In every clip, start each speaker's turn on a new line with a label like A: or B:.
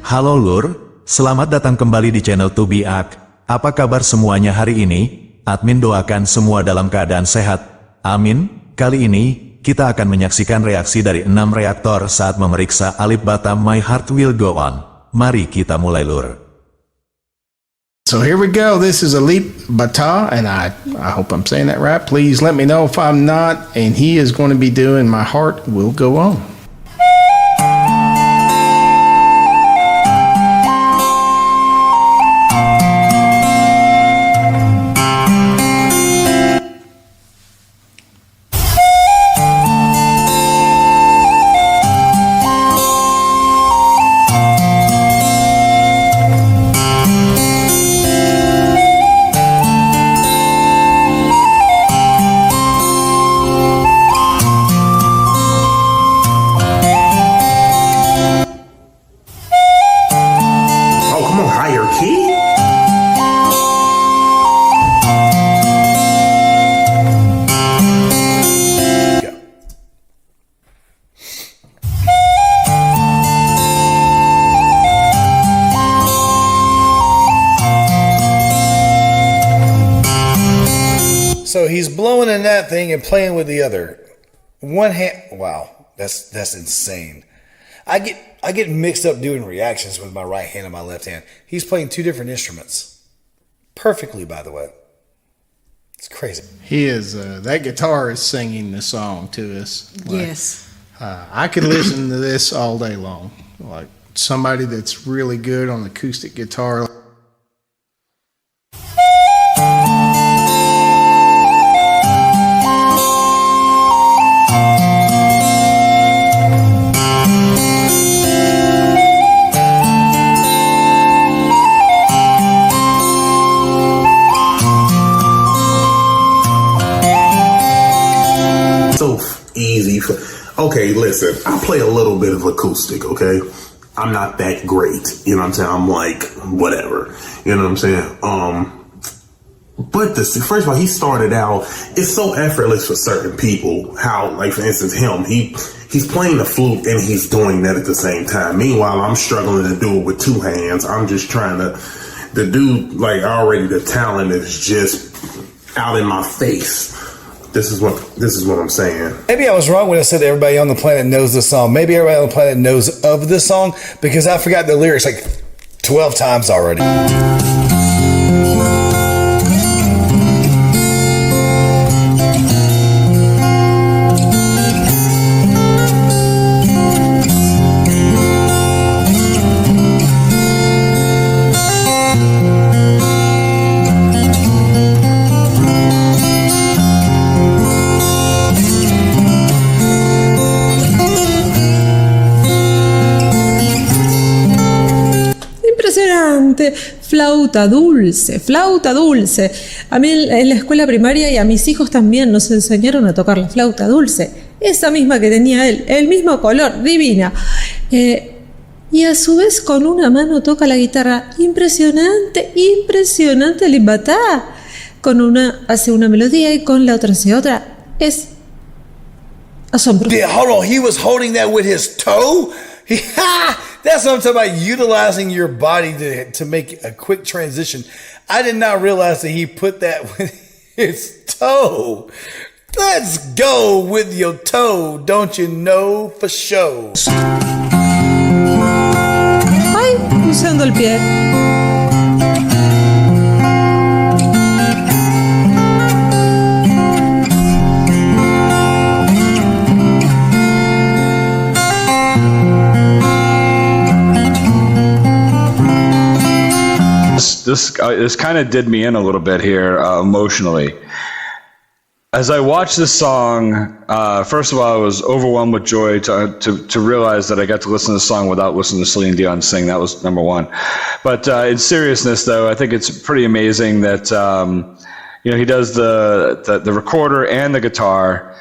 A: Halo Lur, selamat datang kembali di channel Tubiak. Apa kabar semuanya hari ini? Admin doakan semua dalam keadaan sehat. Amin. Kali ini, kita akan menyaksikan reaksi dari 6 reaktor saat memeriksa Alip Ba Ta My Heart Will Go On. Mari kita mulai Lur.
B: So here we go. This is Alip Ba Ta, and I hope I'm saying that right. Please let me know if I'm not. And he is going to be doing My Heart Will Go On. So he's blowing in that thing and playing with the other. One hand, wow, that's insane. I get mixed up doing reactions with my right hand and my left hand. He's playing two different instruments. Perfectly, by the way. It's crazy. He is, that guitar is singing the song to us.
C: Yes.
B: I could listen to this all day long. Like somebody that's really good on acoustic guitar.
D: So easy. Okay, listen, I play a little bit of acoustic, okay? I'm not that great, you know what I'm saying? I'm like, whatever, you know what I'm saying? But first of all, he started out, it's so effortless for certain people, how, like, for instance, him, he's playing the flute and he's doing that at the same time. Meanwhile, I'm struggling to do it with two hands. I'm just trying to do, like, already the talent is just out in my face. This is what I'm saying.
E: Maybe I was wrong when I said everybody on the planet knows the song. Maybe everybody on the planet knows of the song because I forgot the lyrics like 12 times already.
C: Flauta dulce, flauta dulce. A mí en la escuela primaria y a mis hijos también nos enseñaron a tocar la flauta dulce. Esa misma que tenía él, el mismo color, divina. Y a su vez con una mano toca la guitarra. Impresionante, impresionante Alip Ba Ta. Con una hace una melodía y con la otra hace otra. Es asombroso.
E: Yeah, hold on, he was holding that with his toe? That's what I'm talking about, utilizing your body to make a quick transition. I did not realize that he put that with his toe. Let's go with your toe, don't you know for sure.
C: Ay, usando el pie.
F: This kind of did me in a little bit here emotionally. As I watched this song, first of all, I was overwhelmed with joy to realize that I got to listen to the song without listening to Celine Dion sing. That was number one. But in seriousness, though, I think it's pretty amazing that he does the recorder and the guitar.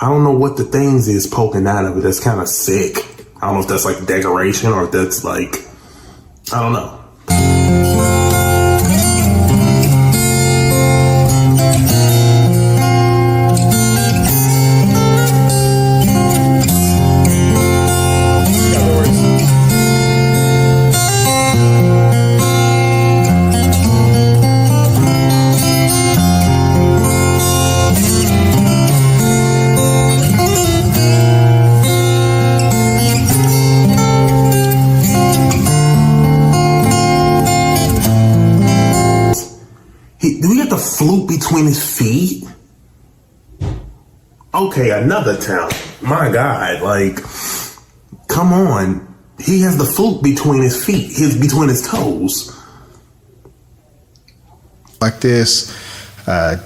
D: I don't know what the things is poking out of it. That's kind of sick. I don't know if that's like decoration or if that's like, I don't know. between his feet. Okay, another talent. My God, like, come on. He has the flute between his feet, between his toes.
G: Like this,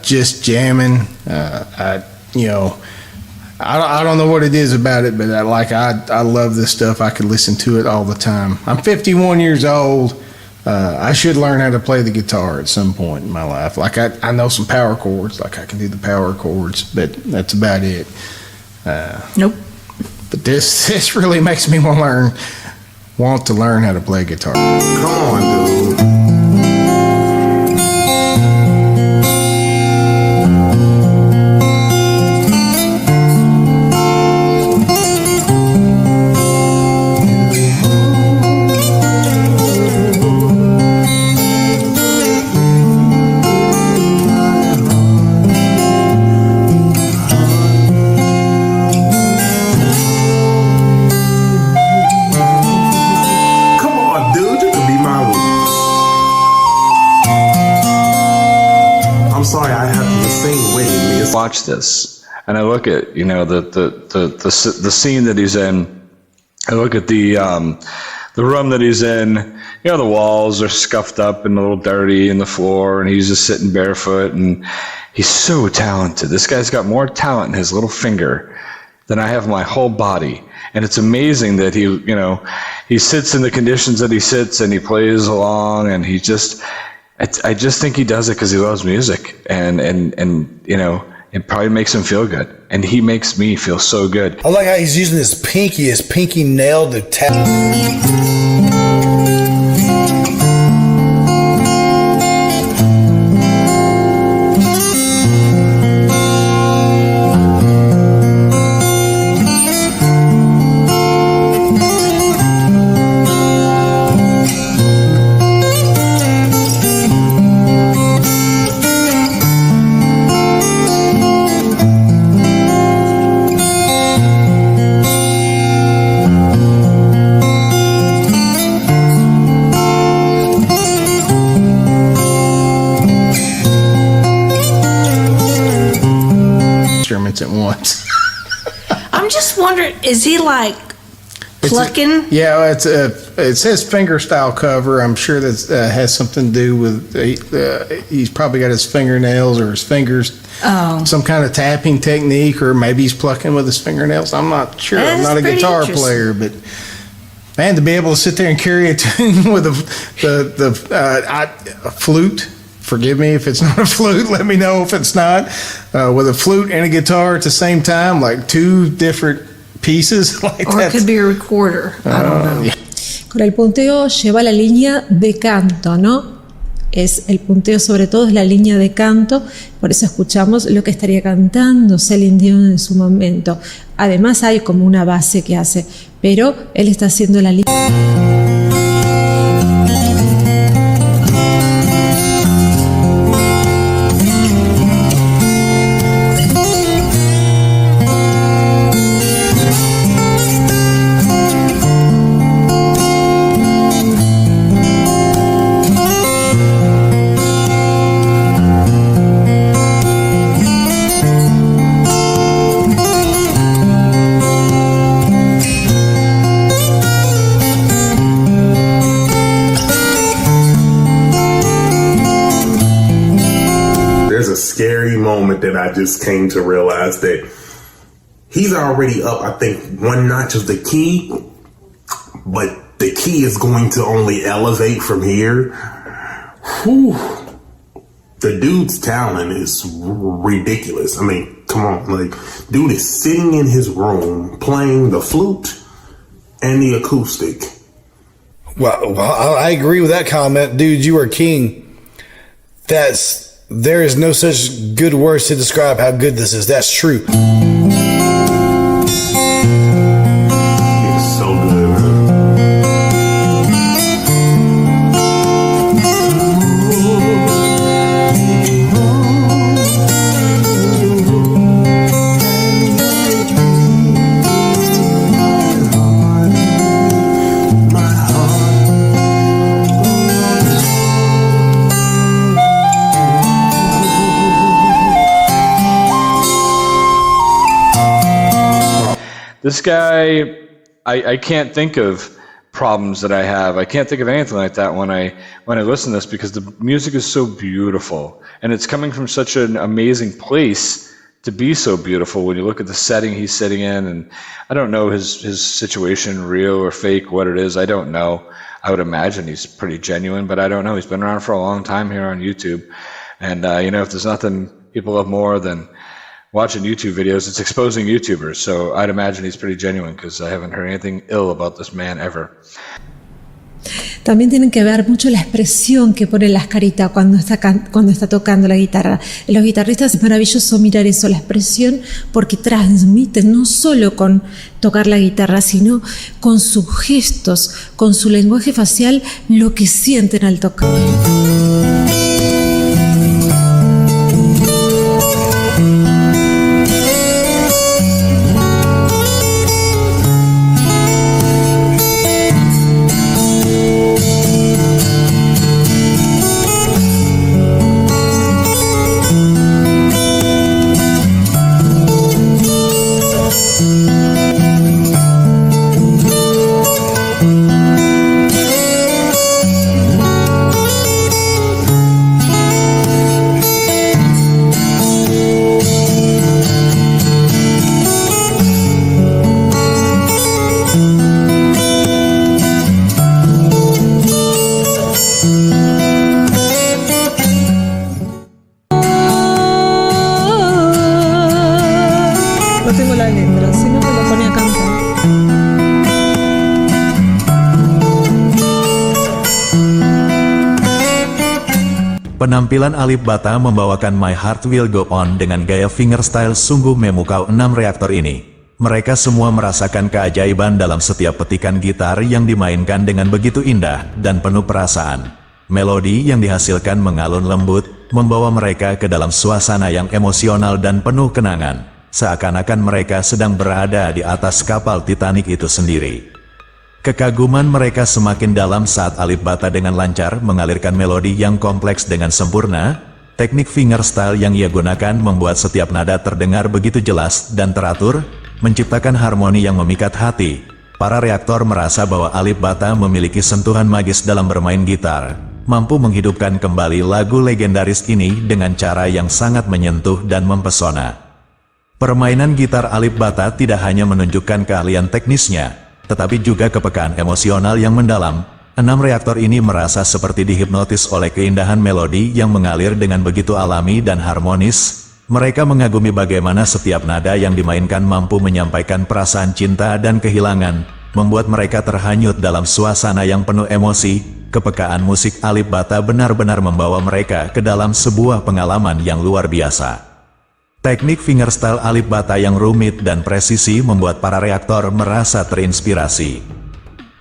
G: just jamming. I don't know what it is about it, but I love this stuff. I could listen to it all the time. I'm 51 years old. I should learn how to play the guitar at some point in my life. Like I know some power chords, like I can do the power chords, but that's about it.
H: Nope.
G: But this really makes me want to learn how to play guitar.
D: Come on, dude.
F: Watch this, and I look at the scene that he's in. I look at the room that he's in. You know, the walls are scuffed up and a little dirty, and the floor, and he's just sitting barefoot. And he's so talented. This guy's got more talent in his little finger than I have in my whole body. And it's amazing that he sits in the conditions that he sits, and he plays along, and I just think he does it because he loves music, and it probably makes him feel good, and he makes me feel so good.
B: I like how he's using his pinky nail to tap.
G: At once.
H: I'm just wondering, is he like plucking?
G: It says finger style cover. I'm sure that has something to do with he's probably got his fingernails or his fingers. Some kind of tapping technique, or maybe he's plucking with his fingernails. I'm not sure. I'm not a guitar player, but man, to be able to sit there and carry a tune with a flute. Forgive me if it's not a flute. Let me know if it's not. With a flute and a guitar at the same time, like two different pieces. Like
H: or it could be a recorder. I don't know.
G: Yeah.
C: Con el punteo lleva la línea de canto, ¿no? El punteo sobre todo es la línea de canto, por eso escuchamos lo que estaría cantando Celine Dion en su momento. Además hay como una base que hace, pero él está haciendo la línea.
D: Scary moment that I just came to realize that he's already up, I think, one notch of the key, but the key is going to only elevate from here. Whew. The dude's talent is ridiculous. I mean, come on, like, dude is sitting in his room playing the flute and the acoustic.
B: Well, I agree with that comment. Dude, you are king. There is no such good words to describe how good this is. That's true.
D: It's so good, man.
F: This guy, I can't think of problems that I have. I can't think of anything like that when I listen to this, because the music is so beautiful and it's coming from such an amazing place to be so beautiful. When you look at the setting he's sitting in, and I don't know his situation, real or fake, what it is, I don't know. I would imagine he's pretty genuine, but I don't know. He's been around for a long time here on YouTube, and if there's nothing people love more than watching YouTube videos, it's exposing YouTubers. So I'd imagine he's pretty genuine, because I haven't heard anything ill about this man ever.
C: También tienen que ver mucho la expresión que pone las caritas cuando está tocando la guitarra. Los guitarristas es maravilloso mirar eso, la expresión, porque transmiten no solo con tocar la guitarra, sino con sus gestos, con su lenguaje facial, lo que sienten al tocar. No tengo la letra, si no me la ponía a cantar.
A: Penampilan Alip Ba Ta membawakan My Heart Will Go On dengan gaya fingerstyle sungguh memukau 6 reaktor ini. Mereka semua merasakan keajaiban dalam setiap petikan gitar yang dimainkan dengan begitu indah dan penuh perasaan. Melodi yang dihasilkan mengalun lembut, membawa mereka ke dalam suasana yang emosional dan penuh kenangan. Seakan-akan mereka sedang berada di atas kapal Titanic itu sendiri. Kekaguman mereka semakin dalam saat Alip Ba Ta dengan lancar mengalirkan melodi yang kompleks dengan sempurna. Teknik fingerstyle yang ia gunakan membuat setiap nada terdengar begitu jelas dan teratur, menciptakan harmoni yang memikat hati. Para reaktor merasa bahwa Alip Ba Ta memiliki sentuhan magis dalam bermain gitar, mampu menghidupkan kembali lagu legendaris ini dengan cara yang sangat menyentuh dan mempesona. Permainan gitar Alip Ba Ta tidak hanya menunjukkan keahlian teknisnya, tetapi juga kepekaan emosional yang mendalam. 6 reaktor ini merasa seperti dihipnotis oleh keindahan melodi yang mengalir dengan begitu alami dan harmonis. Mereka mengagumi bagaimana setiap nada yang dimainkan mampu menyampaikan perasaan cinta dan kehilangan, membuat mereka terhanyut dalam suasana yang penuh emosi. Kepekaan musik Alip Ba Ta benar-benar membawa mereka ke dalam sebuah pengalaman yang luar biasa. Teknik fingerstyle Alip Ba Ta yang rumit dan presisi membuat para reaktor merasa terinspirasi.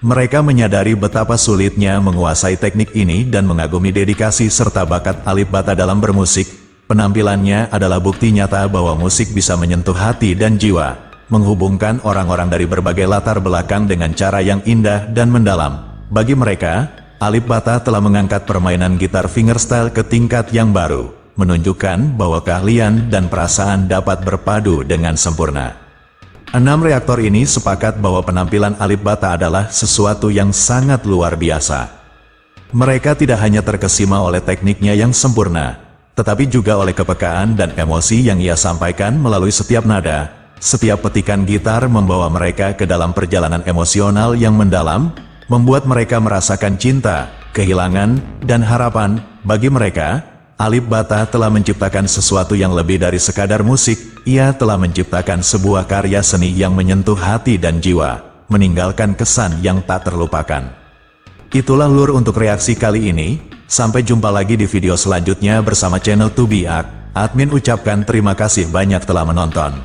A: Mereka menyadari betapa sulitnya menguasai teknik ini dan mengagumi dedikasi serta bakat Alip Ba Ta dalam bermusik. Penampilannya adalah bukti nyata bahwa musik bisa menyentuh hati dan jiwa, menghubungkan orang-orang dari berbagai latar belakang dengan cara yang indah dan mendalam. Bagi mereka, Alip Ba Ta telah mengangkat permainan gitar fingerstyle ke tingkat yang baru, menunjukkan bahwa keahlian dan perasaan dapat berpadu dengan sempurna. 6 reaktor ini sepakat bahwa penampilan Alip Ba Ta adalah sesuatu yang sangat luar biasa. Mereka tidak hanya terkesima oleh tekniknya yang sempurna, tetapi juga oleh kepekaan dan emosi yang ia sampaikan melalui setiap nada. Setiap petikan gitar membawa mereka ke dalam perjalanan emosional yang mendalam, membuat mereka merasakan cinta, kehilangan, dan harapan. Bagi mereka, Alip Ba Ta telah menciptakan sesuatu yang lebih dari sekadar musik. Ia telah menciptakan sebuah karya seni yang menyentuh hati dan jiwa, meninggalkan kesan yang tak terlupakan. Itulah lur untuk reaksi kali ini. Sampai jumpa lagi di video selanjutnya bersama channel Tubiak. Admin ucapkan terima kasih banyak telah menonton.